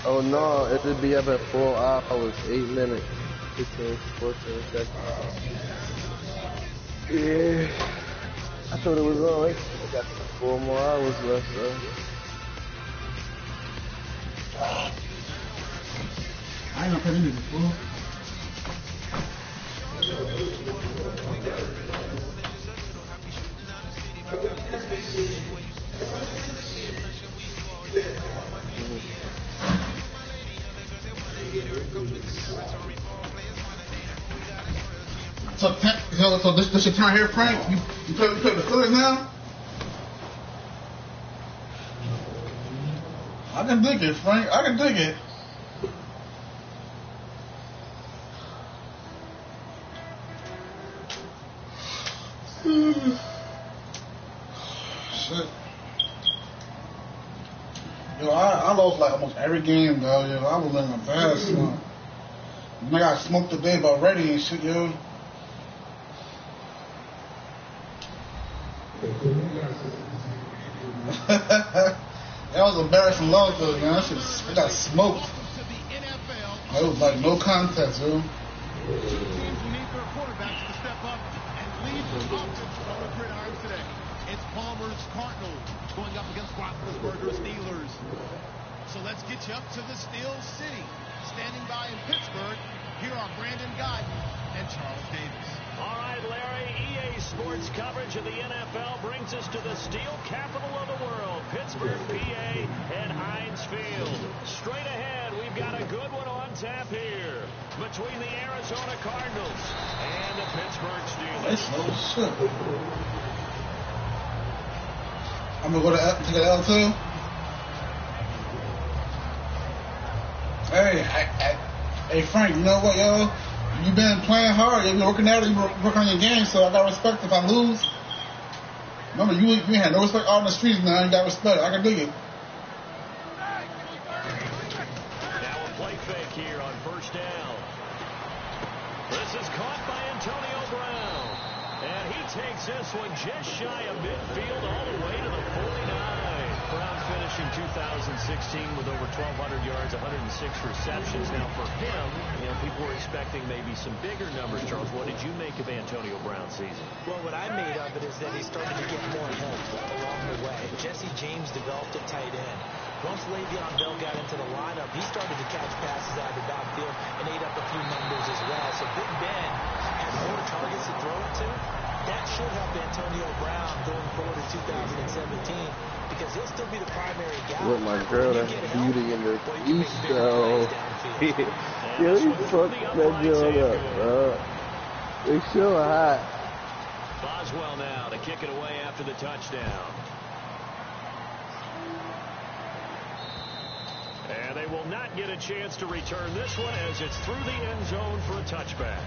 Oh no, it would be up at 4 hours, 8 minutes, 15, 14 seconds. Yeah, I thought it was on. I got 4 more hours left, though. I ain't gonna pay me before. So this your turn here, Frank? You play the Steelers now? I can dig it, Frank. I can dig it. Shit. Yo, I lost like almost every game, though. Yo, I was in a bad slump. I got smoked today by Reddy and shit, yo. That was embarrassing loss, though, man. That shit, it got smoked. It was like no contest, yo. Teams need their quarterbacks to step up and lead the offense on the gridiron today. It's Palmer's Cardinals going up against Roethlisberger's Steelers. So let's get you up to the Steel City. Standing by in Pittsburgh, here are Brandon Guyton and Charles Davis. All right, Larry, EA Sports coverage of the NFL brings us to the steel capital of the world, Pittsburgh, PA, and Heinz Field. Straight ahead, we've got a good one on tap here between the Arizona Cardinals and the Pittsburgh Steelers. Oh, shit. I'm going to go to the L2. Hey, Frank, you know what, yo? You've been playing hard. You've been working out. You've been working on your game, so I got respect if I lose. Remember, you had no respect out in the streets now. You got respect. I can dig it. Now a play fake here on first down. This is caught by Antonio Brown. And he takes this one just shy of midfield all the way to the 49. Brown finishing 2016 with over 1,200 yards, 106 receptions. Now for him, people were expecting maybe some bigger numbers. Charles, what did you make of Antonio Brown's season? Well, what I made of it is that he started to get more help along the way. Jesse James developed at tight end. Once Le'Veon Bell got into the lineup, he started to catch passes out of the backfield and ate up a few numbers as well. So Big Ben had more targets to throw it to. That should help Antonio Brown going forward in 2017 because he'll still be the primary guy. With my girl, that's beauty in the East, though. Yo, you fucked that joint up, bro. They sure hot. Boswell now to kick it away after the touchdown. And they will not get a chance to return this one as it's through the end zone for a touchback.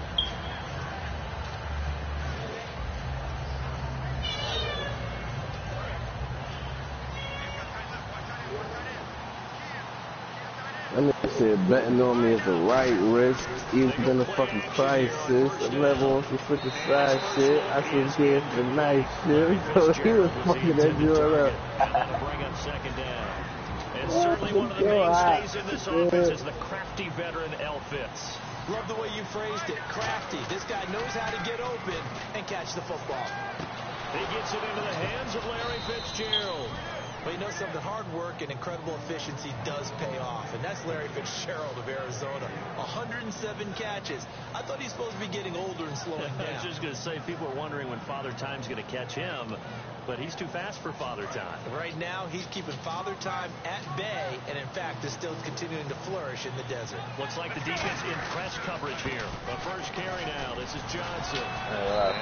That nigga said betting on me is the right risk, even in the fucking crisis. I never want to switch the side shit. I should get the nice shit. So he was fucking that joint up. Bring up second down. And certainly one of the mainstays in this offense is the crafty veteran El Fitz. Love the way you phrased it. Crafty. This guy knows how to get open and catch the football. He gets it into the hands of Larry Fitzgerald. Well, you know something, hard work and incredible efficiency does pay off, and that's Larry Fitzgerald of Arizona. 107 catches. I thought he's supposed to be getting older and slowing down. I was just going to say, people are wondering when Father Time's going to catch him, but he's too fast for Father Time. Right now, he's keeping Father Time at bay, and in fact, is still continuing to flourish in the desert. Looks like the defense in press coverage here. The first carry now. This is Johnson. I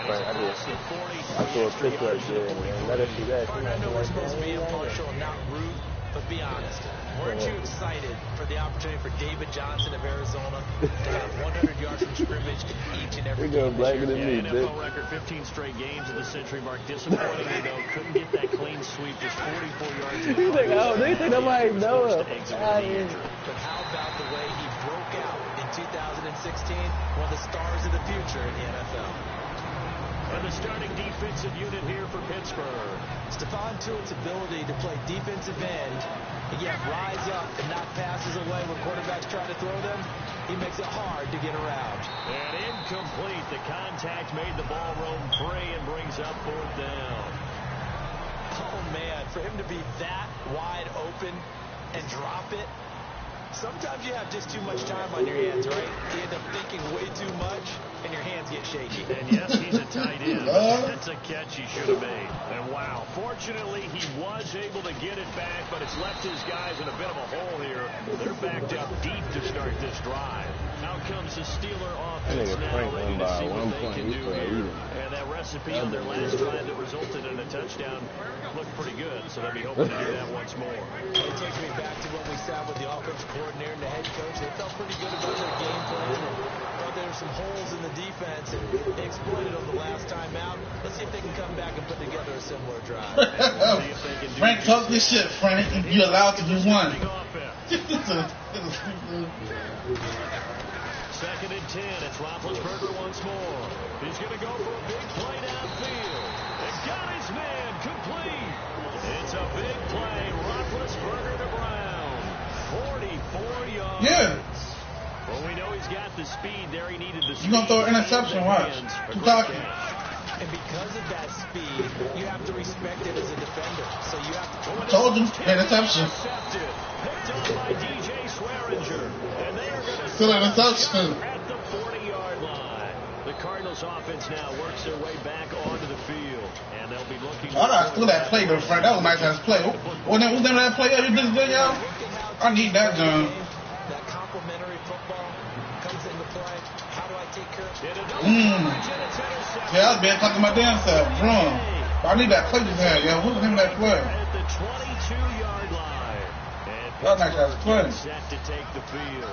saw a picture right there, man. Let us see that. I know we're supposed to be impartial and not rude, but be honest. Weren't you excited for the opportunity for David Johnson of Arizona to have 100 yards from scrimmage in each and every game? NFL record 15 straight games at the century mark. Disappointingly, though, couldn't get that clean sweep, just 44 yards. He's like, oh, they think I might know him. But how about the way he broke out in 2016? One of the stars of the future in the NFL. And the starting defensive unit here for Pittsburgh. Stephon Tuitt's ability to play defensive end and yet rise up and knock passes away quarterbacks try to throw them, he makes it hard to get around. And incomplete. The contact made the ball roam free and brings up 4th down. Oh, man, for him to be that wide open and drop it, sometimes you have just too much time on your hands, right? You end up thinking way too much, and your hands get shaky. And yes, he's a tight end. That's a catch he should have made. And wow, fortunately, he was able to get it back, but it's left his guys in a bit of a hole here. They're backed up deep to start this drive. Out comes the Steeler offense now, ready to see what they can do here. And that recipe on their last drive that resulted in a touchdown looked pretty good, so they'll be hoping to do that once more. It takes me back to when we sat with the offensive coordinator and the head coach. They felt pretty good about their game plan and thought there were some holes in the defense, and they exploited them the last time out. Let's see if they can come back and put together a similar drive. Frank, talk this shit, Frank. You're allowed to do one. 2nd and 10. It's Roethlisberger once more. He's going to go for a big play downfield. And got his man complete. It's a big play. Roethlisberger to Brown. 44 yards. Yeah. Well, we know he's got the speed there. He needed the speed. You're going to throw an interception, watch. Keep talking. And because of that speed, you have to respect it as a defender. So you have to... Told you, interception. Picked up by DJ Swearinger. And they are going to... Still an interception. At the 40-yard line. The Cardinals offense now works their way back onto the field. And they'll be looking... I gotta steal that play, though, Frank. That was a nice ass play. What's the name of that play you just did, y'all? I need that, John. That complimentary football comes into play. How do I take care of it? Yeah, I was been talking my damn self. Wrong. I need that play just had, yo. What's the name of that play? At the 22-yard line. That nice ass play. Set to take the field.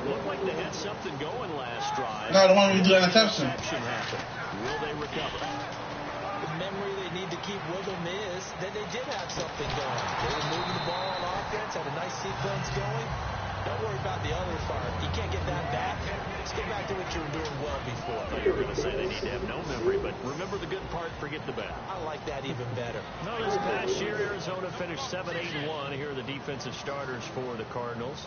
Looked like they had something going last drive. No, the one we do an interception. Happened. Will they recover? The memory they need to keep with them is that they did have something going. They were moving the ball on offense, had a nice sequence going. Don't worry about the other part. You can't get that back. Just get back to what you were doing well before. You were going to say they need to have no memory, but remember the good part, forget the bad. I like that even better. No, this past year, Arizona finished 7-8-1. Here are the defensive starters for the Cardinals.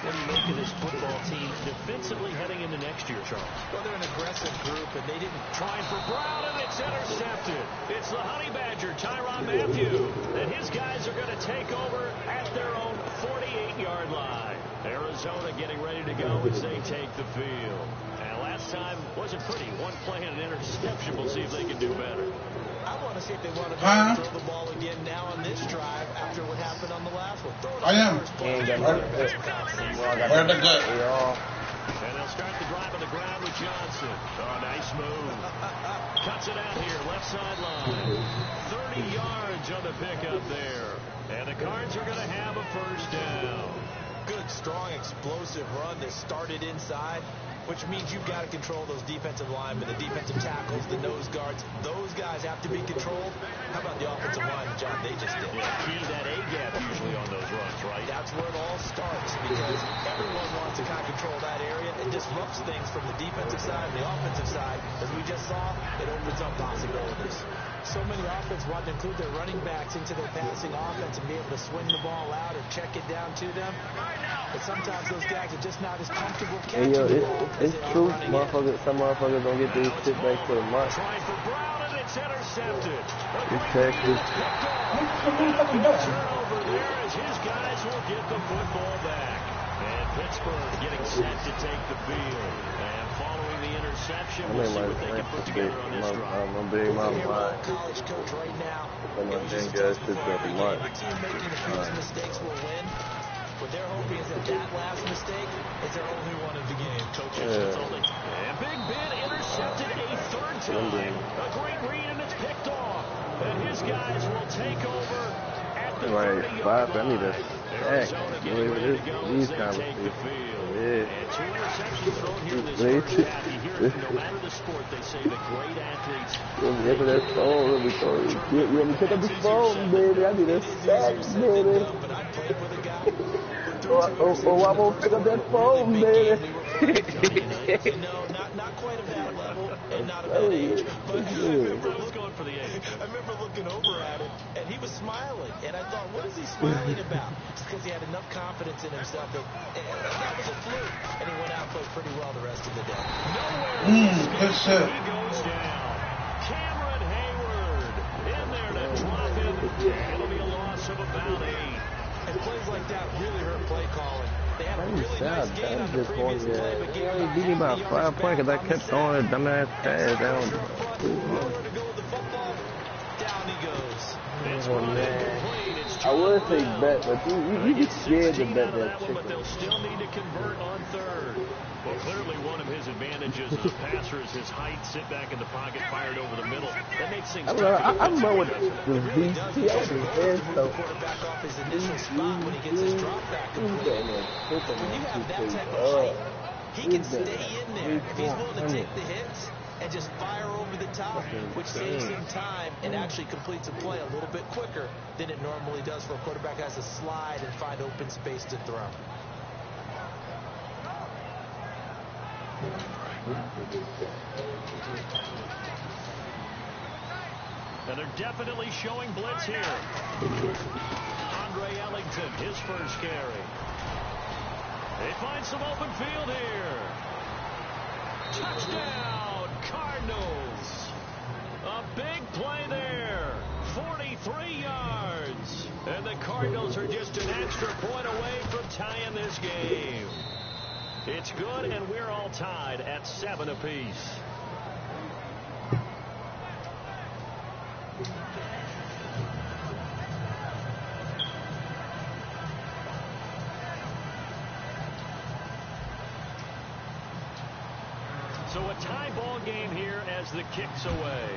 What do you make of this football team defensively heading into next year, Charles? Well, they're an aggressive group, and they didn't... Trying for Brown, and it's intercepted. It's the Honey Badger, Tyrann Mathieu, and his guys are going to take over at their own 48-yard line. Arizona getting ready to go as they take the field. And last time wasn't pretty. One play and an interception. We'll see if they can do better. I want to see if they want to throw the ball again now on this drive after what happened on the last one. I am. Ain't got no good. Where's the good? And they'll start the drive on the ground with Johnson. Oh, nice move. Cuts it out here, left sideline. 30 yards on the pickup there. And the Cards are going to have a first down. Good, strong, explosive run that started inside, which means you've got to control those defensive linemen, the defensive tackles, the nose guards. Those guys have to be controlled. How about the offensive line, the job they just did? Yeah, key that A-gap usually on those runs, right? That's where it all starts because everyone wants to kind of control that area. It disrupts things from the defensive side and the offensive side. As we just saw, it opens up possibilities. So many offenses want to include their running backs into their passing offense and be able to swing the ball out or check it down to them. But sometimes those guys are just not as comfortable catching the ball. It's true. Some motherfuckers don't get these shit back to the mark. Trying for Brown, and it's intercepted. It's Texas. Turnover there as his guys will get the football back. And Pittsburgh getting set to take the field. And following the interception, we'll see what they can put together on this drive. I'm a big mama. College coach right now. I'm a big guy. Shit at the mark. The team making a few mistakes will win. What they're hoping is that last mistake is their only one of the game. Coaches, and Big Ben intercepted a third time. A great read, and it's picked off. And his guys will take over at the 30-yard line. I need a sack. These conversations. Yeah. And 2 interceptions thrown here this first half. You hear it, no matter the sport, they say the great athletes. Let me that phone. Let me throw it. You want me to pick up this phone, baby? I need a sack, baby. But I played with a guy. Oh, I won't pick up that phone, baby. No, not quite at that level. And might not have been age, but I was going for the age. I remember looking over at him, and he was smiling. And I thought, what is he smiling about? It's because he had enough confidence in himself that that was a fluke. And he went out and played pretty well the rest of the day. Good shit. He goes down. Cameron Hayward in there to drop him. It'll be a loss of about 8. And plays like that really hurt play calling. They had a really sad. nice gain on the Just going previous play, but gave he beat me by 5 points because I kept throwing a dumbass pass down. Nowhere to go with the football. Down he goes. It's Oh, brought man. incomplete. It's I would John say Brown. bet, but you get scared to 16 bet out of that one, but chicken. they'll still need to convert on third. Well, clearly one of his advantages as a passer is his height, sit back in the pocket, fired over the middle. That makes things I tough. don't know, I remember with the Really does. VC, I was there, so Quarterback off his initial spot when he gets his drop back complete. When you have that type of height, he can stay in there if he's willing to take the hits and just fire over the top, which saves him time and actually completes a play a little bit quicker than it normally does for a quarterback who has to slide and find open space to throw. And they're definitely showing blitz here. Andre Ellington, his first carry. They find some open field here. Touchdown, Cardinals. A big play there. 43 yards. And the Cardinals are just an extra point away from tying this game. It's good, and we're all tied at 7 apiece. So a tie ball game here as the kick's away.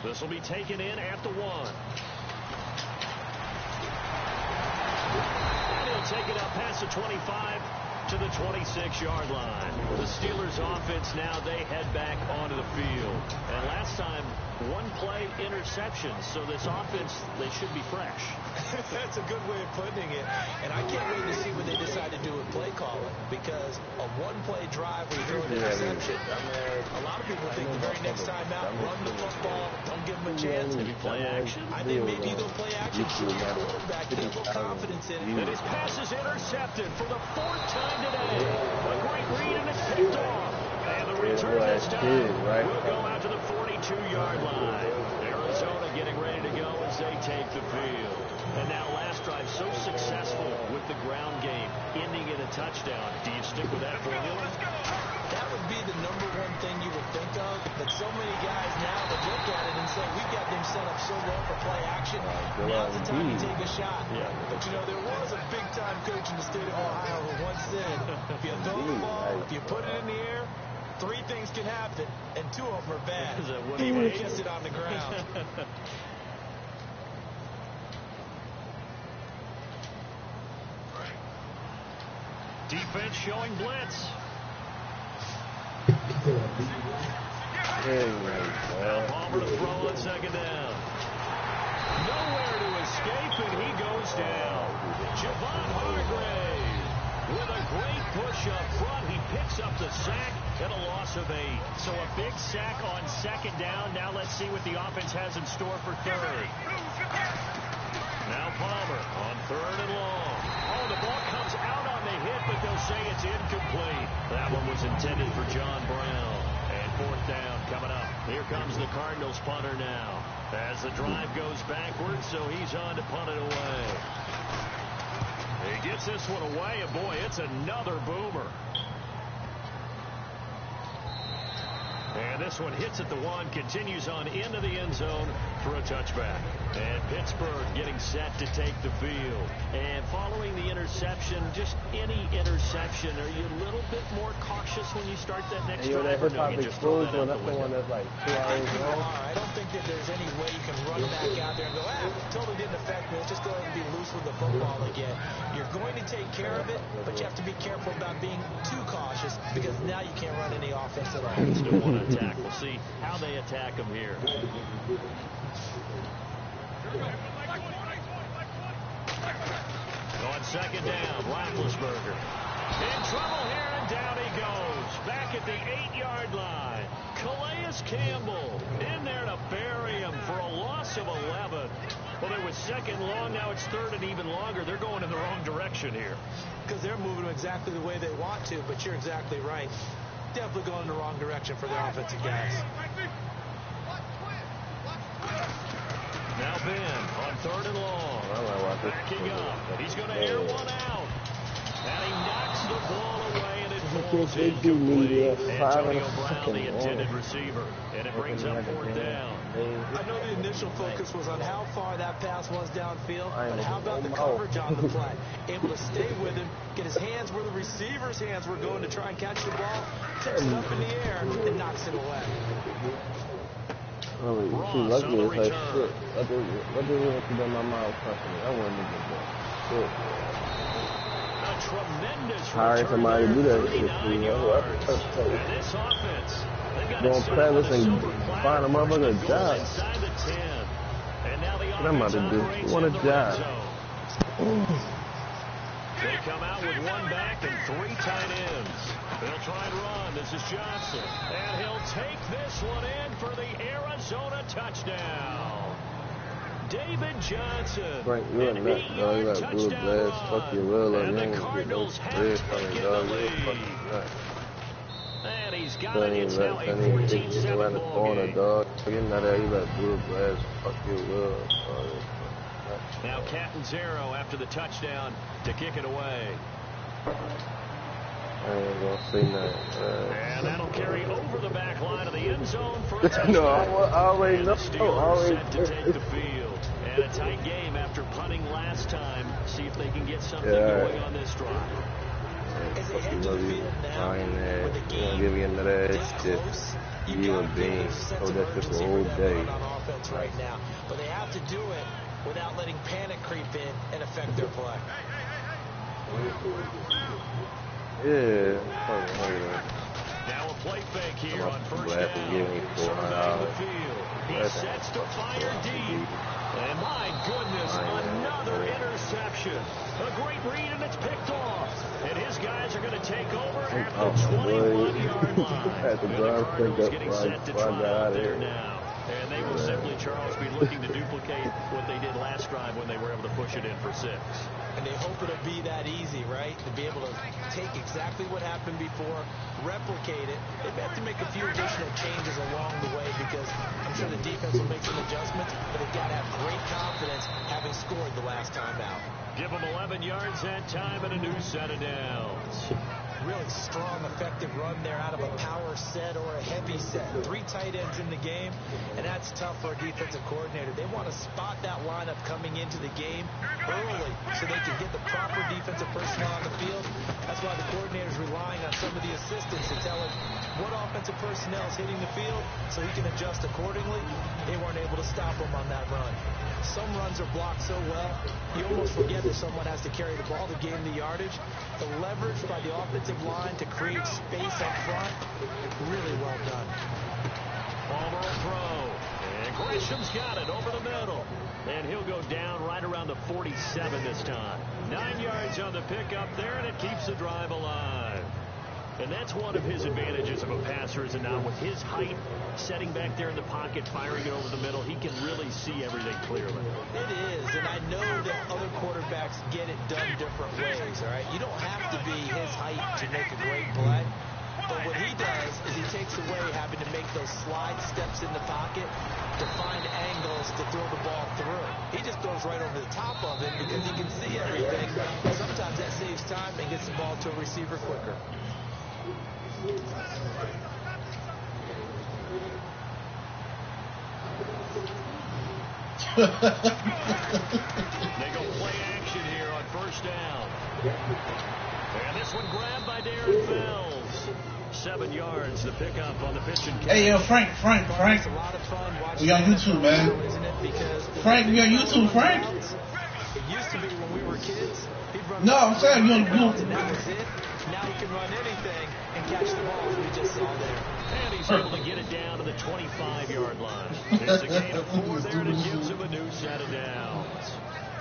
This will be taken in at the 1. And he'll take it up past the 25 to the 26-yard line. The Steelers offense now, they head back onto the field. And last time, 1 play interception. So this offense, they should be fresh. That's a good way of putting it. And I can't wait to see what they decide to do with play calling, because a 1-play drive where you throw an interception, a lot of people think the very next time out, run the football, don't give them a chance. Maybe play action. I think maybe they'll play action. Show your quarterback, get a little confidence in it. And his pass is intercepted for the 4th time today. A great read, and it's picked off. And the return this time will go out to the 42-yard line. Arizona getting ready to go as they take the field. And now last drive so successful with the ground game, ending in a touchdown. Do you stick with that formula? That would be the number one thing you would think of, but so many guys now that look at it and say, we've got them set up so well for play action, now's the time to take a shot. Yeah. But, you know, there was a big-time coach in the state of Ohio who once said, if you throw the ball, if you put it in the air, 3 things can happen, and 2 of them are bad. Is that what He he would made? kiss it on the ground. Defense showing blitz. Now Palmer to throw on 2nd down. Nowhere to escape, and he goes down. Javon Hargrave with a great push up front. He picks up the sack and a loss of 8. So a big sack on 2nd down. Now let's see what the offense has in store for 3rd. Now Palmer on 3rd and long. Oh, the ball comes out on the hit, but they'll say it's incomplete. That one was intended for John Brown. And 4th down coming up. Here comes the Cardinals punter now. As the drive goes backwards, so he's on to punt it away. He gets this one away, and boy, it's another boomer. And this one hits at the 1, continues on into the end zone for a touchback. And Pittsburgh getting set to take the field. And following the interception, just any interception, are you a little bit more cautious when you start that next drive? that Or hip no, hop you just throw that explosion, out that's the the one window? that's like 2 hours long. I don't think that there's any way you can run back out there and go, totally didn't affect me. Let's just go ahead and be loose with the football again. You're going to take care of it, but you have to be careful about being too cautious, because now you can't run any offense at all. Still want to attack. We'll see how they attack him here. On 2nd down, Roethlisberger. In trouble here, and down he goes. Back at the 8-yard line. Calais Campbell in there to bury him for a loss of 11. Well, it was second long. Now it's third and even longer. They're going in the wrong direction here. Because they're moving exactly the way they want to, but you're exactly right. Definitely going in the wrong direction for their offensive guys. Now Ben on third and long. Backing up. He's going to air one out. And he knocks the ball away, and it falls incomplete. Antonio Brown, the intended receiver. And it brings up fourth down. I know the initial focus was on how far that pass was downfield, but how about the coverage on the play? Able to stay with him, get his hands where the receiver's hands were going to try and catch the ball, tips it up in the air, and knocks it away. Oh, you see, lucky it's like shit. I didn't want to do my mouth fucking. I wanted to do that. Shit. A tremendous Hire somebody to do that shit, and this offense, don't premise and find a motherfucker a job. Inside the 10. And now the What I'm about to do? operates You want a in the job? red zone. They come out with one back and 3 tight ends. They'll try and run. This is Johnson. And he'll take this one in for the Arizona touchdown. David Johnson. Frank, you're a nut, dog. You got blue blast. Fuck your will. And You the ain't get no Cardinals spread have from it, taken dog. the You're a lead. fucking nut. And he's got Don't it. even It's now let, a don't even think you 14-7 around the ball corner, game. dog. You're not out. You got blue blast. Fuck your will, dog. Now Catanzaro after the touchdown to kick it away. I ain't gonna say nothing. And that'll carry over the back line of the end zone for a touchdown. No, I already know. The Steelers set to take the field. And a tight game after punting last time. See if they can get something going on this drive. As they head to the field now, with the game give you another this shit. close, You a bean. Oh, that's just the whole day. on offense right now. But they have to do it without letting panic creep in and affect their play. Yeah. Fucking hungry. Now a play fake here I'm on first glad to give me down. Surveying the $400. field. He Glad to sets to have fire deep. And my goodness, another interception. A great read, and it's picked off. And his guys are going to take over at the 21-yard line. Had to And the drive Cardinals pick up getting before I set to got try out out of there here. now. And they will simply, Charles, be looking to duplicate what they did last drive when they were able to push it in for 6. And they hope it'll be that easy, right? To be able to take exactly what happened before, replicate it. They've had to make a few additional changes along the way because I'm sure the defense will make some adjustments, but they've got to have great confidence having scored the last time out. Give them 11 yards that time and a new set of downs. Really strong, effective run there out of a power set or a heavy set. 3 tight ends in the game, and that's tough for a defensive coordinator. They want to spot that lineup coming into the game early so they can get the proper defensive personnel on the field. That's why the coordinator's relying on some of the assistants to tell him what offensive personnel is hitting the field so he can adjust accordingly. They weren't able to stop him on that run. Some runs are blocked so well, you almost forget that someone has to carry the ball to gain the yardage. The leverage by the offensive line to create space up front, really well done. Palmer will throw. And Gresham's got it over the middle. And he'll go down right around the 47 this time. 9 yards on the pickup there, and it keeps the drive alive. And that's one of his advantages of a passer, is it not? With his height, setting back there in the pocket, firing it over the middle, he can really see everything clearly. It is, and I know that other quarterbacks get it done different ways, all right? You don't have to be his height to make a great play. But what he does is he takes away having to make those slide steps in the pocket to find angles to throw the ball through. He just throws right over the top of it because he can see everything. Sometimes that saves time and gets the ball to a receiver quicker. They go play action here on first down. And this one grabbed by Darren Fells. 7 yards, the pickup on the pitch and catch. Hey, yo, Frank. We on YouTube, man. Frank, we on YouTube, Frank. It used to be when we were kids. No, I'm saying you. That was it. Now he can run anything and catch the ball, as we just saw there. And he's able to get it down to the 25-yard line. There's a gain of 4 there, and it gives him a new set of downs.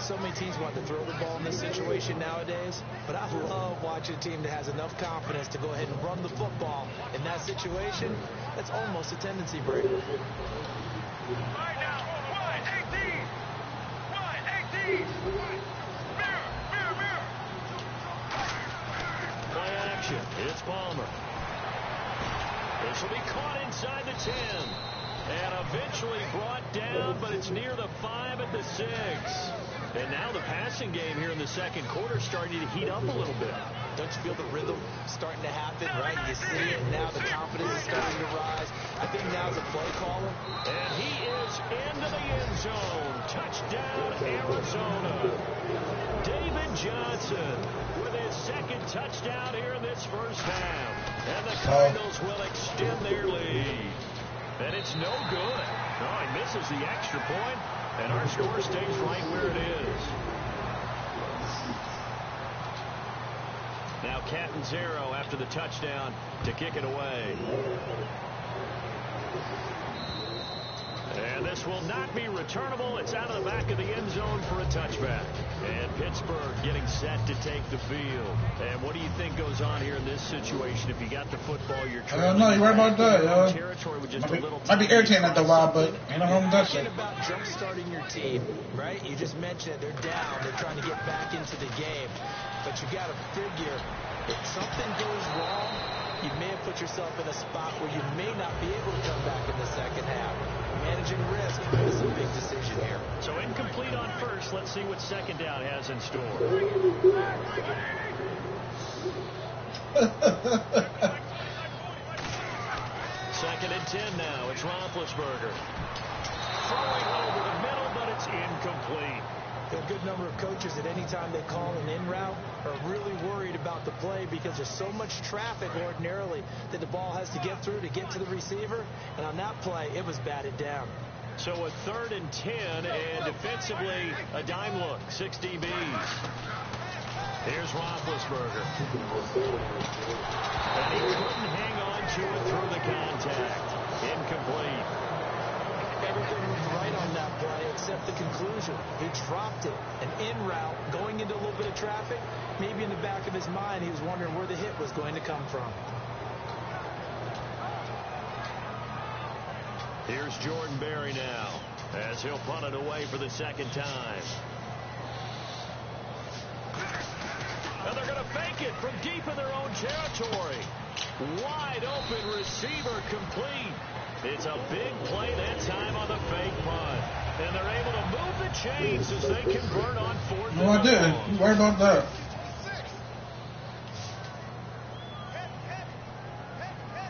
So many teams want to throw the ball in this situation nowadays, but I love watching a team that has enough confidence to go ahead and run the football. In that situation, that's almost a tendency breaker. Right now, wide 18. Wide 18. Mirror. Play action. It's Palmer. This will be caught inside the 10. And eventually brought down, but it's near the 5 at the 6. And now the passing game here in the second quarter starting to heat up a little bit. Don't you feel the rhythm starting to happen, right? You see it now, the confidence is starting to rise. I think now's a play caller. And he is into the end zone. Touchdown, Arizona. David Johnson with his second touchdown here in this first half. And the Cardinals will extend their lead. And it's no good. No, he misses the extra point, and our score stays right where it is. Now Catanzaro after the touchdown to kick it away. And this will not be returnable. It's out of the back of the end zone for a touchback. And Pittsburgh getting set to take the field. And what do you think goes on here in this situation? If you got the football, you're trying no, you're right about that, yo. Territory with just might be irritating after a while, but ain't no harm in that shit. About jump starting your team, right? You just mentioned it. They're down. They're trying to get back into the game. But you got to figure if something goes wrong, you may have put yourself in a spot where you may not be able to come back in the second half. Managing risk is a big decision here. So incomplete on first. Let's see what second down has in store. Second and 10 now. It's Roethlisberger. Throwing over the middle, but it's incomplete. A good number of coaches at any time they call an in route are really worried about the play because there's so much traffic ordinarily that the ball has to get through to get to the receiver. And on that play, it was batted down. So a 3rd and 10, and defensively a dime look. 6 DBs. Here's Roethlisberger. And he couldn't hang on to it through the contact. Incomplete. Everything was right on that play except the conclusion. He dropped it. An in route going into a little bit of traffic. Maybe in the back of his mind he was wondering where the hit was going to come from. Here's Jordan Berry now as he'll punt it away for the second time. And they're going to fake it from deep in their own territory. Wide open receiver complete. It's a big play that time on the fake punt. And they're able to move the chains as they convert on 4th. No, I didn't. You worried about that.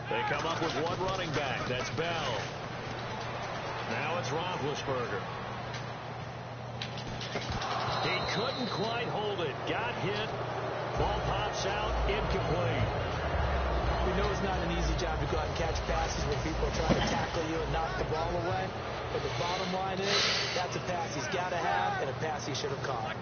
They come up with one running back. That's Bell. Now it's Roethlisberger. He couldn't quite hold it. Got hit. Ball pops out. Incomplete. We know it's not an easy job to go out and catch passes where people are trying to tackle you and knock the ball away. But the bottom line is, that's a pass he's got to have and a pass he should have caught.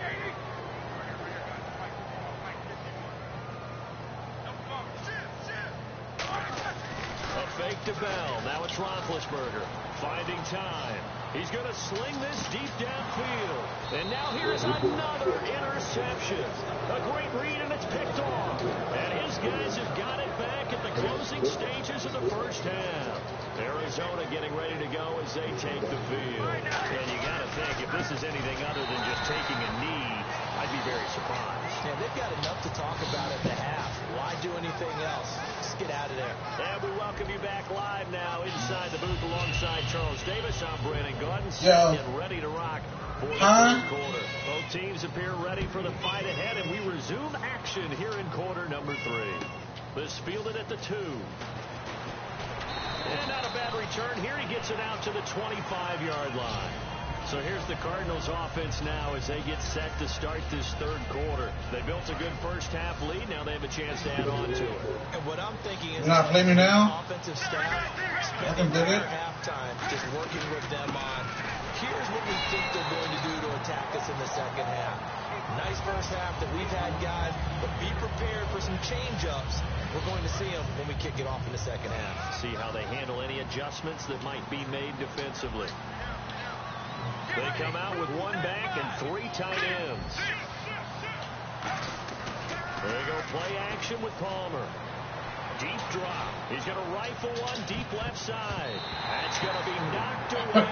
A fake to Bell. Now it's Roethlisberger. Finding time. He's going to sling this deep downfield. And now here's another interception. A great read, and it's picked off. And his guys have got it back at the closing stages of the first half. Arizona getting ready to go as they take the field. And you got to think, if this is anything other than just taking a knee, I'd be very surprised. Yeah, they've got enough to talk about at the half. Why do anything else? Just get out of there. And we welcome you back live now inside the booth alongside Charles Davis. I'm Brandon Gordon, getting ready to rock for the third quarter. Both teams appear ready for the fight ahead, and we resume action here in quarter number 3. This fielded at the 2. And not a bad return here. He gets it out to the 25-yard line. So here's the Cardinals offense now as they get set to start this third quarter. They built a good first half lead. Now they have a chance to add on to it. And what I'm thinking is not play me now. Offensive staff spending halftime just working with them on here's what we think they're going to do to attack us in the second half. Nice first half that we've had, guys, but be prepared for some change-ups. We're going to see them when we kick it off in the second half. See how they handle any adjustments that might be made defensively. They come out with one back and 3 tight ends. There they go, play action with Palmer. Deep drop. He's going to rifle one deep left side. That's going to be knocked away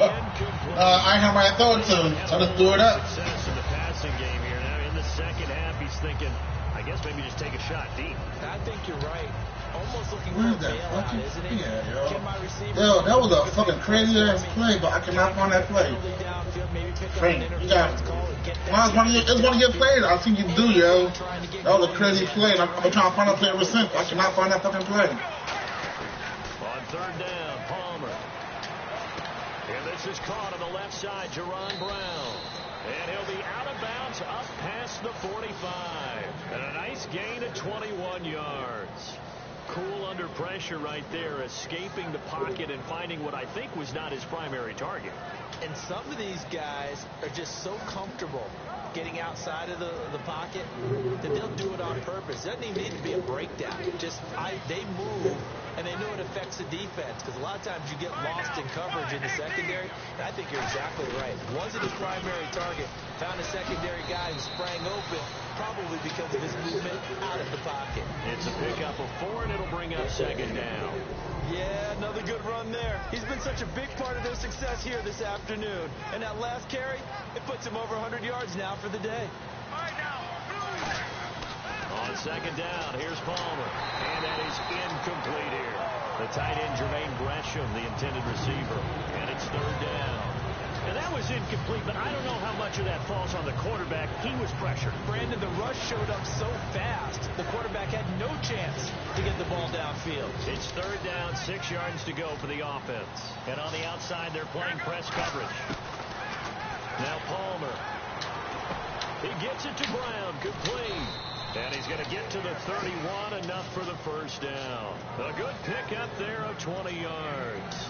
and incomplete. I have my throw to him, so let's do it up. Success in the passing game here. Now in the second half, he's thinking, I guess maybe just take a shot deep. I think you're right. Almost looking for Where's a that bailout, fucking isn't it? yeah, yo? Can my receiver Yo, that was a fucking crazy ass play, but I cannot find that play. Frank, you got it. It's one of your plays I've seen you do, yo. That was a crazy play, and I've been trying to find that play ever since. I cannot find that fucking play. On third down, Palmer. And this is caught on the left side, Jerron Brown. And he'll be out of bounds up past the 45. And a nice gain of 21 yards. Cool under pressure right there, escaping the pocket and finding what I think was not his primary target. And some of these guys are just so comfortable getting outside of the pocket that they'll do it on purpose. It doesn't even need to be a breakdown. They move, and they know it affects the defense, because a lot of times you get lost in coverage in the secondary. And I think you're exactly right. Wasn't his primary target. Found a secondary guy who sprang open, probably because of his movement out of the pocket. It's a pickup of 4, and it'll bring up second down. Yeah, another good run there. He's been such a big part of their success here this afternoon. And that last carry, it puts him over 100 yards now for the day. On second down, here's Palmer. And that is incomplete here. The tight end, Jermaine Gresham, the intended receiver. And it's third down. And that was incomplete, but I don't know how much of that falls on the quarterback. He was pressured. Brandon, the rush showed up so fast, the quarterback had no chance to get the ball downfield. It's third down, 6 yards to go for the offense. And on the outside, they're playing press coverage. Now Palmer. He gets it to Brown, complete. And he's going to get to the 31, enough for the first down. A good pickup there of 20 yards.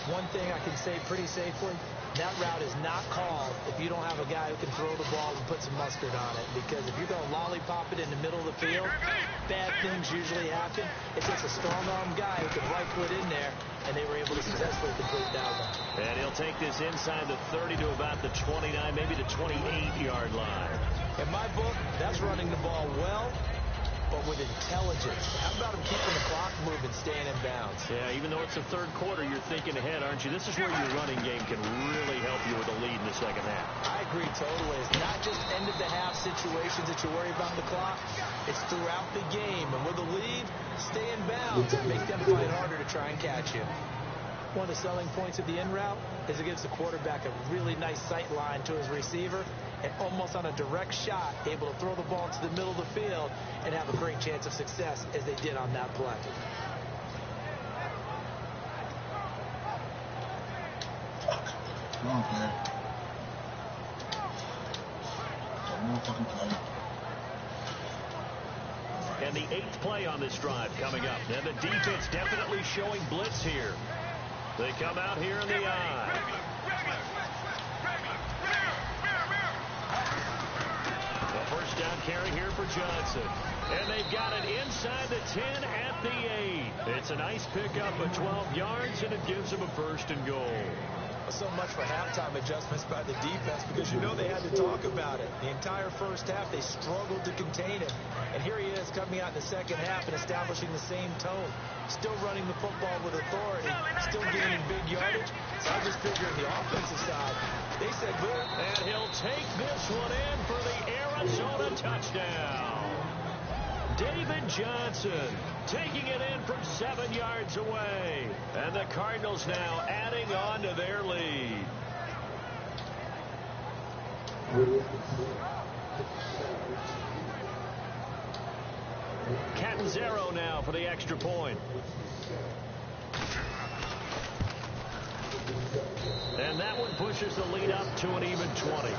One thing I can say pretty safely, that route is not called if you don't have a guy who can throw the ball and put some mustard on it. Because if you're going to lollipop it in the middle of the field, bad things usually happen. It takes a strong-arm guy who can rifle it in there, and they were able to successfully complete that one. And he'll take this inside the 30 to about the 29, maybe the 28-yard line. In my book, that's running the ball well, but with intelligence. How about him keeping the clock moving, staying in bounds? Yeah, even though it's the third quarter, you're thinking ahead, aren't you? This is where your running game can really help you with a lead in the second half. I agree totally. It's not just end-of-the-half situations that you worry about the clock. It's throughout the game. And with a lead, stay in bounds. Make them fight harder to try and catch you. One of the selling points of the in route is it gives the quarterback a really nice sight line to his receiver, and almost on a direct shot, able to throw the ball into the middle of the field and have a great chance of success, as they did on that play. Come on, player. One fucking play. And the 8th play on this drive coming up. And the defense definitely showing blitz here. They come out here in the eye. The first down carry here for Johnson. And they've got it inside the 10 at the 8. It's a nice pickup of 12 yards, and it gives them a first and goal. So much for halftime adjustments by the defense, because you know they had to talk about it. The entire first half, they struggled to contain him. And here he is coming out in the second half and establishing the same tone. Still running the football with authority, still gaining big yardage. So I just figure on the offensive side, they said good. And he'll take this one in for the Arizona touchdown. David Johnson taking it in from 7 yards away. And the Cardinals now adding on to their lead. Catanzaro now for the extra point. And that one pushes the lead up to an even 20.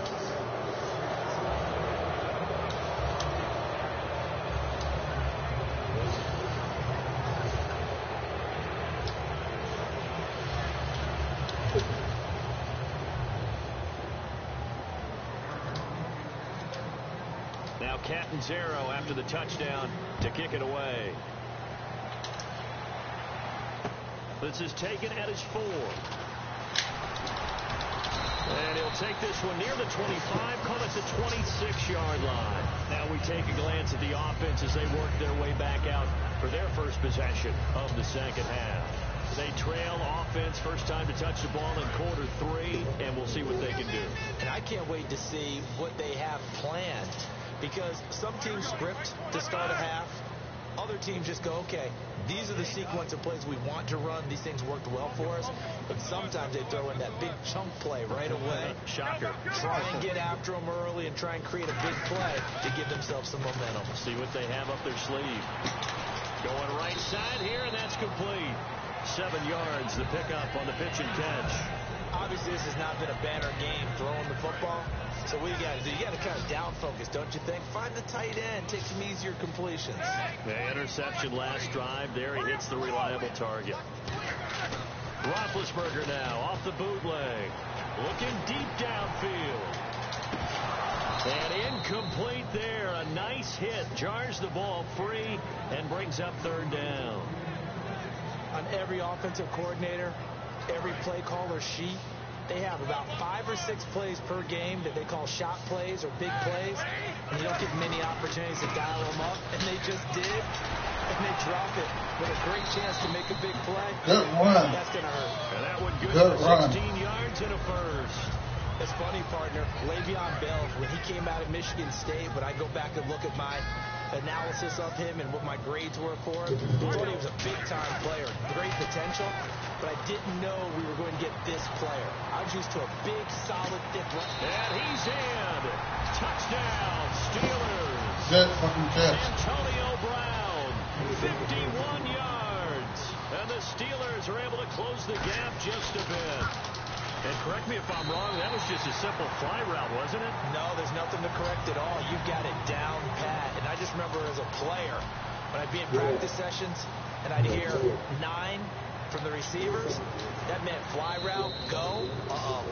Now Catanzaro after the touchdown to kick it away. This is taken at his 4. And he'll take this one near the 25, call it the 26-yard line. Now we take a glance at the offense as they work their way back out for their first possession of the second half. They trail offense, first time to touch the ball in quarter 3, and we'll see what they can do. And I can't wait to see what they have planned, because some teams script to start a half. Other teams just go, okay, these are the sequence of plays we want to run. These things worked well for us. But sometimes they throw in that big chunk play right away. Shocker. Try and get after them early and try and create a big play to give themselves some momentum. See what they have up their sleeve. Going right side here, and that's complete. 7 yards, the pickup on the pitch and catch. Obviously, this has not been a banner game throwing the football. So what you got to do, you got to kind of down focus, don't you think? Find the tight end, take some easier completions. The interception last drive. There he hits the reliable target. Roethlisberger now off the bootleg. Looking deep downfield. And incomplete there. A nice hit. Jars the ball free and brings up third down. On every offensive coordinator, every play caller sheet, they have about 5 or 6 plays per game that they call shot plays or big plays, and you don't get many opportunities to dial them up, and they just did, and they drop it with a great chance to make a big play. Good run. That's going to hurt. And that one good Good for 16 yards and a first. It's funny, partner. Le'Veon Bell, when he came out of Michigan State, when I go back and look at my analysis of him and what my grades were for him, I thought he was a big-time player, great potential, but I didn't know we were going to get this player. I was used to a big, solid, thick run. And he's in. Touchdown, Steelers. Good fucking catch. Antonio Brown, 51 yards. And the Steelers are able to close the gap just a bit. And correct me if I'm wrong, that was just a simple fly route, wasn't it? No, there's nothing to correct at all. You've got it down pat. And I just remember as a player, when I'd be in practice sessions, and I'd hear 9 from the receivers, that meant fly route, go,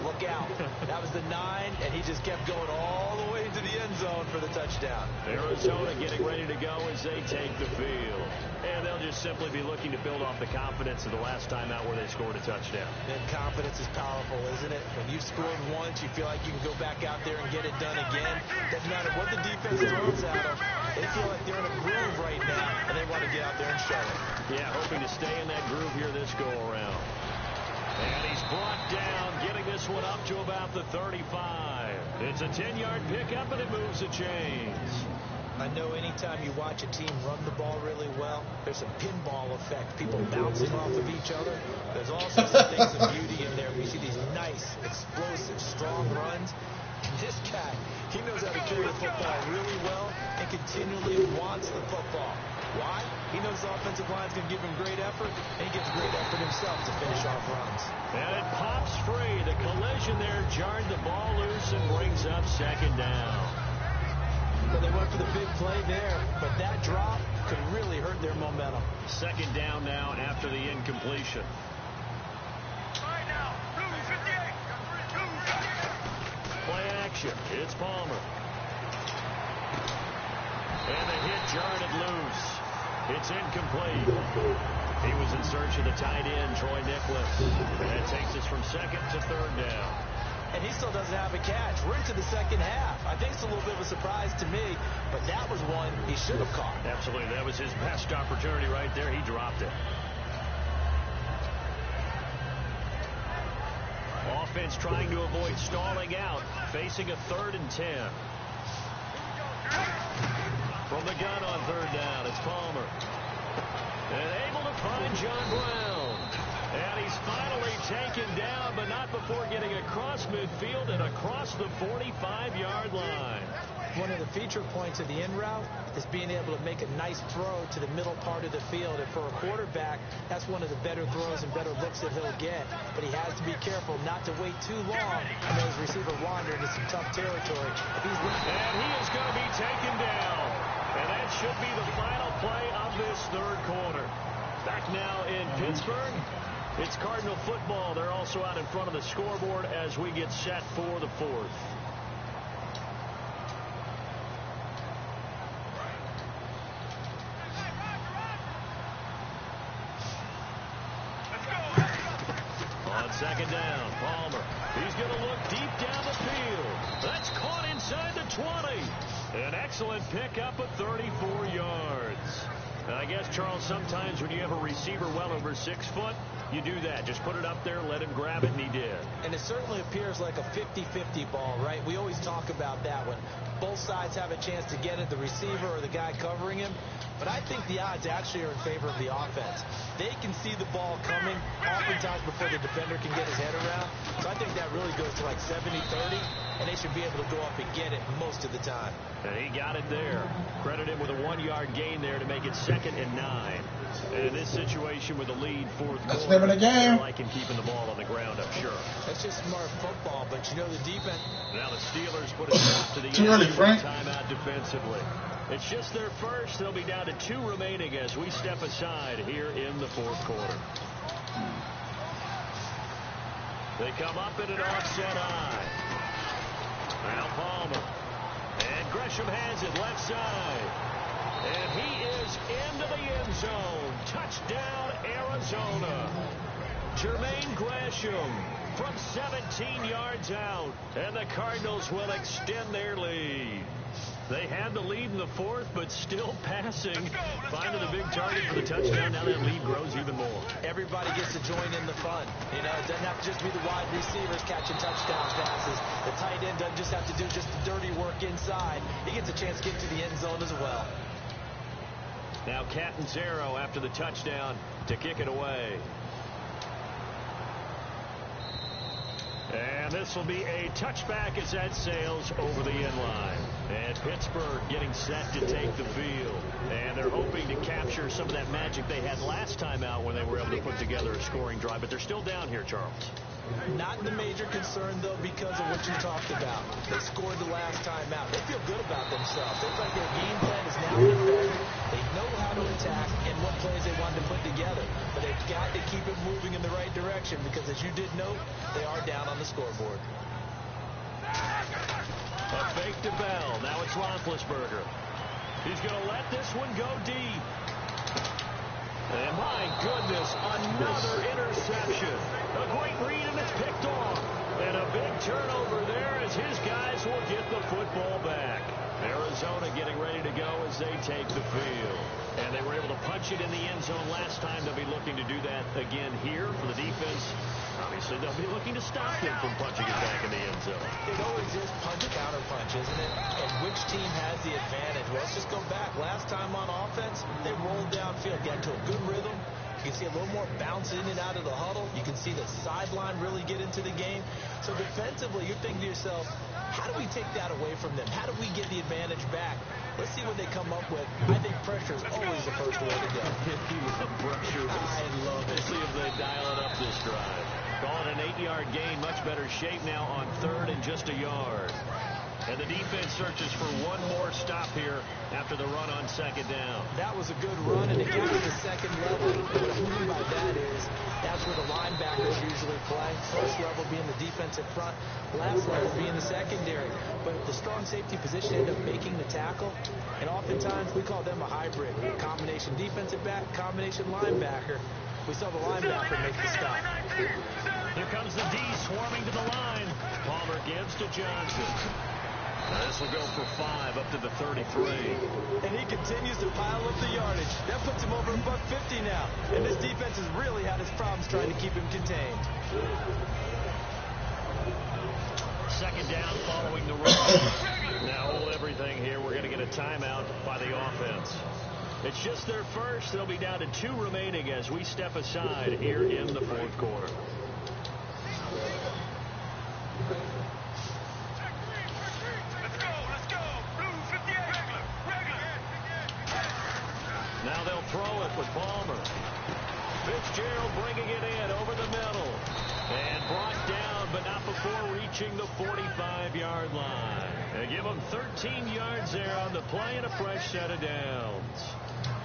look out. That was the 9, and he just kept going all the way into the end zone for the touchdown. Arizona getting ready to go as they take the field. And they'll just simply be looking to build off the confidence of the last time out where they scored a touchdown. And confidence is powerful, isn't it? When you've scored once, you feel like you can go back out there and get it done again. Doesn't matter what the defense throws at them. They feel like they're in a groove right now, and they want to get out there and show it. Yeah, hoping to stay in that groove here this go-around. And he's brought down, getting this one up to about the 35. It's a 10-yard pickup, and it moves the chains. I know anytime you watch a team run the ball really well, there's a pinball effect, people bouncing off of each other. There's also some things of beauty in there. We see these nice, explosive, strong runs. This guy, he knows how to carry the football really well and continually wants the football. Why? He knows the offensive line's going to give him great effort, and he gets great effort himself to finish off runs. And it pops free. The collision there jarred the ball loose and brings up second down. So they went for the big play there, but that drop could really hurt their momentum. Second down now after the incompletion. Play action. It's Palmer. And the hit jarred it loose. It's incomplete. He was in search of the tight end, Troy Nicholas. And that takes us from second to third down. And he still doesn't have a catch. We're into the second half. I think it's a little bit of a surprise to me, but that was one he should have caught. Absolutely. That was his best opportunity right there. He dropped it. Offense trying to avoid stalling out, facing a 3rd and 10. From the gun on third down, it's Palmer. And able to find John Brown. And he's finally taken down, but not before getting across midfield and across the 45-yard line. One of the feature points of the in route is being able to make a nice throw to the middle part of the field. And for a quarterback, that's one of the better throws and better looks that he'll get. But he has to be careful not to wait too long and let his receiver wander into some tough territory. And he is going to be taken down. And that should be the final play of this third quarter. Back now in Pittsburgh. It's Cardinal football. They're also out in front of the scoreboard as we get set for the fourth. On second down, Palmer He's going to look deep down the field. That's caught inside the 20. An excellent pickup of 34 yards. And I guess, Charles, sometimes when you have a receiver well over 6 foot, you do that. Just put it up there, let him grab it, and he did. And it certainly appears like a 50-50 ball, right? We always talk about that when both sides have a chance to get it, the receiver or the guy covering him. But I think the odds actually are in favor of the offense. They can see the ball coming oftentimes before the defender can get his head around. So I think that really goes to like 70-30, and they should be able to go up and get it most of the time. And he got it there. Credit him with a 1-yard gain there to make it 2nd and 9. And in this situation with a lead, 4th quarter, they're liking keeping the ball on the ground, I'm sure. That's just smart football, but you know the defense. Now the Steelers put a stop to the timeout defensively. It's just their first. They'll be down to 2 remaining as we step aside here in the 4th quarter. They come up in an offset eye. Now Palmer. And Gresham has it left side. And he is into the end zone. Touchdown, Arizona. Jermaine Gresham from 17 yards out. And the Cardinals will extend their lead. They had the lead in the 4th, but still passing. Finding the big target for the touchdown. Now that lead grows even more. Everybody gets to join in the fun. You know, it doesn't have to just be the wide receivers catching touchdown passes. The tight end doesn't just have to do just the dirty work inside. He gets a chance to get to the end zone as well. Now Catanzaro after the touchdown to kick it away. And this will be a touchback as that sails over the end line. And Pittsburgh getting set to take the field. And they're hoping to capture some of that magic they had last time out when they were able to put together a scoring drive. But they're still down here, Charles. Not the major concern, though, because of what you talked about. They scored the last time out. They feel good about themselves. It's like their game plan is now in effect. They know how to attack and what plays they want to put together. But they've got to keep it moving in the right direction because, as you did note, they are down on the scoreboard. A fake to Bell. Now it's Roethlisberger. He's going to let this one go deep. And my goodness, another interception. A great read, and it's picked off. And a big turnover there as his guys will get the football back. Arizona getting ready to go as they take the field. And they were able to punch it in the end zone last time. They'll be looking to do that again here for the defense. Obviously, they'll be looking to stop him from punching it back in the end zone. It always is punch-counter punch, isn't it? And which team has the advantage? Well, let's just go back. Last time on offense, they rolled downfield, got into a good rhythm. You can see a little more bounce in and out of the huddle. You can see the sideline really get into the game. So defensively, you're thinking to yourself, how do we take that away from them? How do we get the advantage back? Let's see what they come up with. I think pressure is always the first way to go. You love pressure. I love it. See if they dial it up this drive. Call it an 8-yard gain. Much better shape now on 3rd and just a yard. And the defense searches for one more stop here after the run on 2nd down. That was a good run, and it got to the 2nd level. What I mean by that is that's where the linebackers usually play. First level being the defensive front, last level being the secondary. But the strong safety position ended up making the tackle, and oftentimes we call them a hybrid. Combination defensive back, combination linebacker. We saw the linebacker make the stop. Here comes the D swarming to the line. Palmer gives to Johnson. Now this will go for 5 up to the 33. And he continues to pile up the yardage. That puts him over $150 now. And this defense has really had its problems trying to keep him contained. 2nd down following the run. Now hold everything here. We're going to get a timeout by the offense. It's just their first. They'll be down to 2 remaining as we step aside here in the 4th quarter. Now they'll throw it with Palmer. Fitzgerald bringing it in over the middle. And brought down, but not before reaching the 45-yard line. They give him 13 yards there on the play and a fresh set of downs.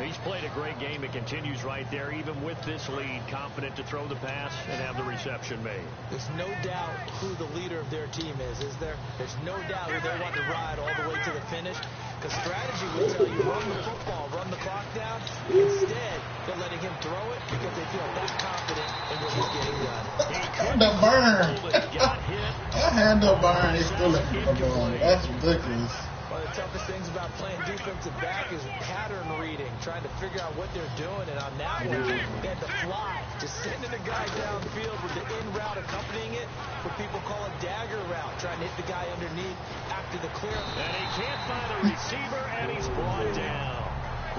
He's played a great game. It continues right there, even with this lead, confident to throw the pass and have the reception made. There's no doubt who the leader of their team is there? There's no doubt who they want to ride all the way to the finish. Because strategy would tell you run the football, run the clock down. Instead, they're letting him throw it because they feel that confident in what he's getting done. The burn. I had the burn. They still let me go. That's ridiculous. One of the toughest things about playing defensive back is pattern reading, trying to figure out what they're doing. And on that one, they had to fly, just sending a guy downfield with the in route accompanying it. What people call a dagger route, trying to hit the guy underneath after the clear. And he can't find a receiver, and he's brought down.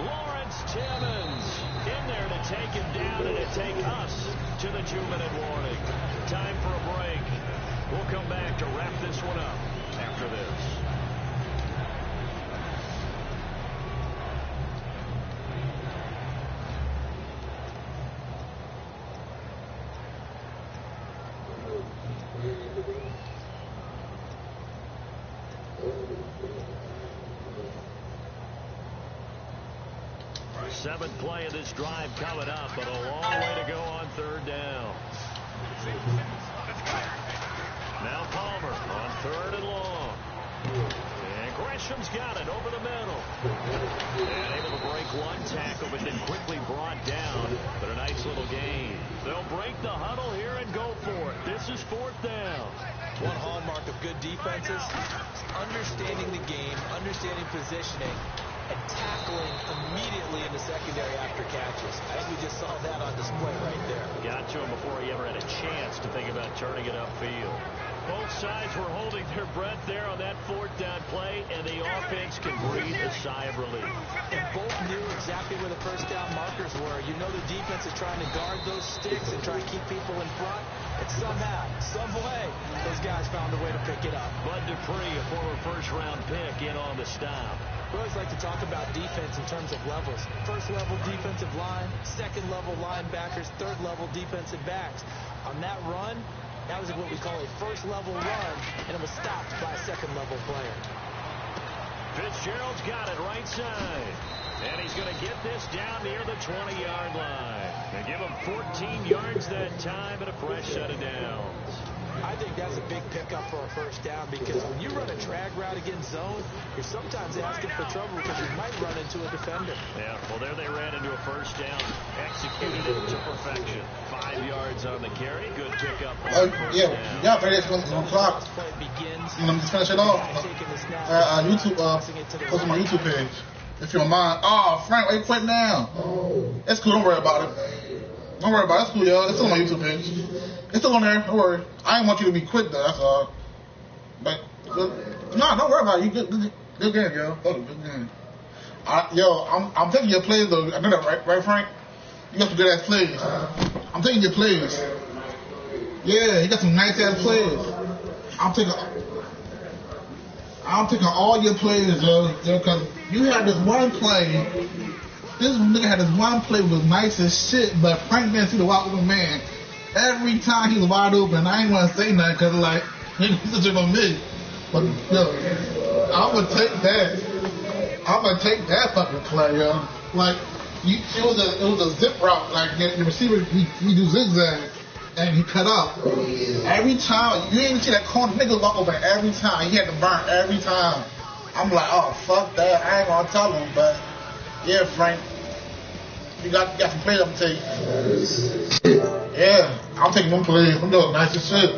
Lawrence Timmons in there to take him down and to take us to the 2-minute warning. Time for a break. We'll come back to wrap this one up after this. Seventh play of this drive coming up, but a long way to go on third down. Now Palmer on third and long. And Gresham's got it over the middle. And able to break one tackle, but then quickly brought down. But a nice little gain. They'll break the huddle here and go for it. This is fourth down. One hallmark of good defenses, understanding the game, understanding positioning, and tackling immediately in the secondary after catches. I think we just saw that on display right there. Got to him before he ever had a chance to think about turning it upfield. Both sides were holding their breath there on that fourth down play, and the offense can breathe a sigh of relief. And both knew exactly where the first down markers were. You know the defense is trying to guard those sticks and try to keep people in front. And somehow, some way, those guys found a way to pick it up. Bud Dupree, a former first-round pick, in on the stop. We always like to talk about defense in terms of levels. First-level defensive line, second-level linebackers, third-level defensive backs. On that run, that was what we call a first-level run, and it was stopped by a second-level player. Fitzgerald's got it right side. And he's going to get this down near the 20-yard line. They give him 14 yards that time and a fresh set of downs. I think that's a big pickup for a first down because when you run a drag route against zone, you're sometimes asking for trouble because you might run into a defender. Yeah, well, there they ran into a first down, executed it to perfection. 5 yards on the carry, good pickup. Yeah, 30 seconds on the clock. You know, just finish it off. YouTube, post on my YouTube page. If you don't mind. Oh, Frank, why you quit now? It's cool, don't worry about it. Don't worry about it. It's cool, y'all. It's still on my YouTube page. It's still on there. Don't worry. I didn't want you to be quit, though. That's all. But, no, don't worry about it. You good game, yo. Good game. I'm taking your plays, though. I know that, right, Frank? You got some good-ass plays. I'm taking your plays. Yeah, you got some nice-ass plays. I'm taking all your plays, yo, because you had this one play. This nigga had this one play was nice as shit, but Frank didn't see the wide open man. Every time he was wide open, I ain't want to say nothing because, like, he's such a me. But, yo, I'm going to take that. I'm going to take that fucking play, yo. Like, it was a zip route. Like, the receiver, he do zigzag, and he cut up. Every time, you didn't see that corner nigga walk over every time. He had to burn every time. I'm like, oh, fuck that. I ain't going to tell him, but, yeah, Frank. You got some plays I'm going to take. Yeah, I'll take one play. I'm doing nice as shit.